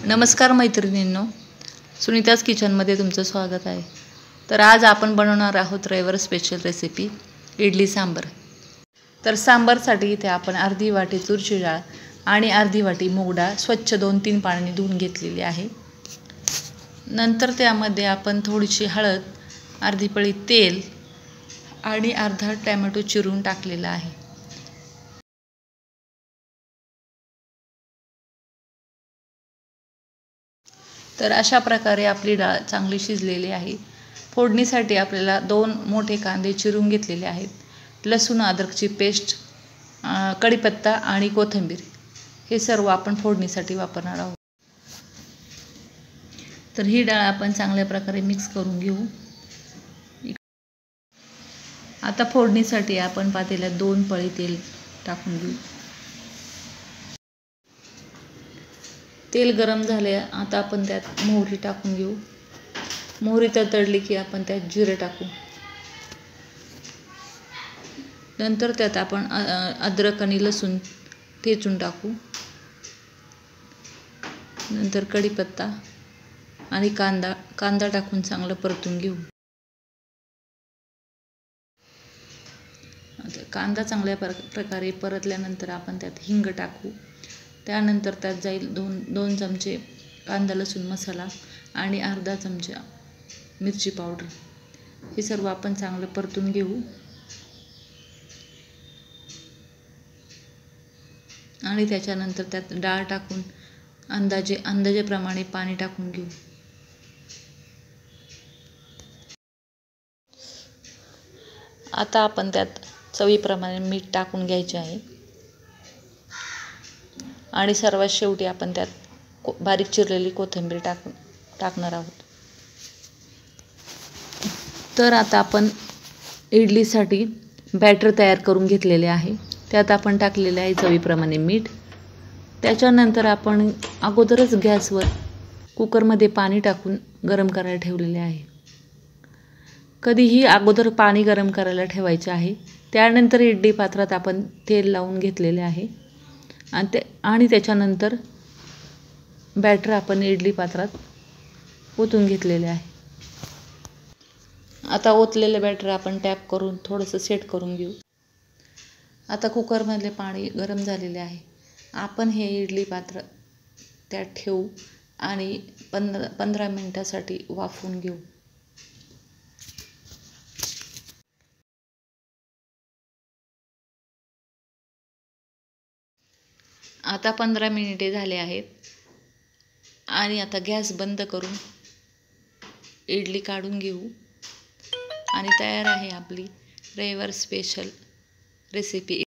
नमस्कार मैत्रिणींनो, सुनीताज किचनमध्ये तुमचं स्वागत आहे। तर आज आपण बनवणार आहोत रविवार स्पेशल रेसिपी इडली सांबर। तर सांबारसाठी इथे आपण अर्धी वाटी तुरीची डाळ आणि अर्धी वाटी मूग डाळ स्वच्छ 2-3 पाण्याने धुवून घेतलेली आहे। नंतर त्यामध्ये आपण थोडीशी हळद, अर्धी पळी तेल आणि अर्धा टोमॅटो चिरून टाकलेला आहे। तर अशा प्रकारे आपली डाळ चांगली शिजलेली आहे। फोडणीसाठी आपल्याला 2 मोठे कांदे चिरून घेतलेले आहेत। लसूण अद्रकची पेस्ट, कढीपत्ता आणि कोथिंबीर हे सर्व आपण फोडणीसाठी वापरणार आहोत। तर ही डाळ आपण चांगल्या प्रकारे मिक्स करून घेऊ। आता फोडणीसाठी आपण पातेल्यात 2 पळी तेल टाकून घेऊ। तेल गरम झाले, आता आपण त्यात मोहरी टाकून घेऊ। मोहरी तडतडली की आपण त्यात जिरे टाकू। नंतर त्यात आपण अद्रक आणि लसूण ठेचून टाकू। नंतर कढीपत्ता आणि कांदा टाकून चांगलं परतून घेऊ। कांदा चांगल्या प्रकारे परतल्यानंतर आपण त्यात हिंग टाकू। त्यानंतर त्यात जाईल 2 चमचे कांदा लसूण मसाला आणि अर्धा चमचा मिरची पावडर। हे सर्व आपण चांगलं परतून घेऊ आणि त्याच्यानंतर त्यात डाळ टाकून अंदाजेप्रमाणे पाणी टाकून घेऊ। आता आपण त्यात चवीप्रमाणे मीठ टाकून घ्यायचे आहे आणि सर्वात शेवटी आपण त्यात बारीक चिरलेली कोथिंबीर टाकणार आहोत। तर आता आपण इडलीसाठी बॅटर तयार करून घेतलेले आहे। त्यात आपण टाकलेले आहे चवीप्रमाणे मीठ। त्याच्यानंतर आपण अगोदरच गॅसवर कुकरमध्ये पाणी टाकून गरम करायला ठेवलेले आहे। कधीही अगोदर पाणी गरम करायला ठेवायचे आहे। त्यानंतर इडली पात्रात आपण तेल लावून घेतलेले आहे आणि त्याच्यानंतर बॅटर आपण इडली पात्रात ओतून घेतलेले आहे। आता ओतलेले बॅटर आपण टॅप करून थोडंसं सेट करून घेऊ। आता कुकरमधले पाणी गरम झालेले आहे। आपण हे इडली पात्र त्यात ठेवू आणि 15 मिनिटासाठी वाफवून घेऊ। आता 15 मिनिटे झाले आहेत आणि आता गॅस बंद करून इडली काढून घेऊ आणि तयार आहे आपली रविवार स्पेशल रेसिपी।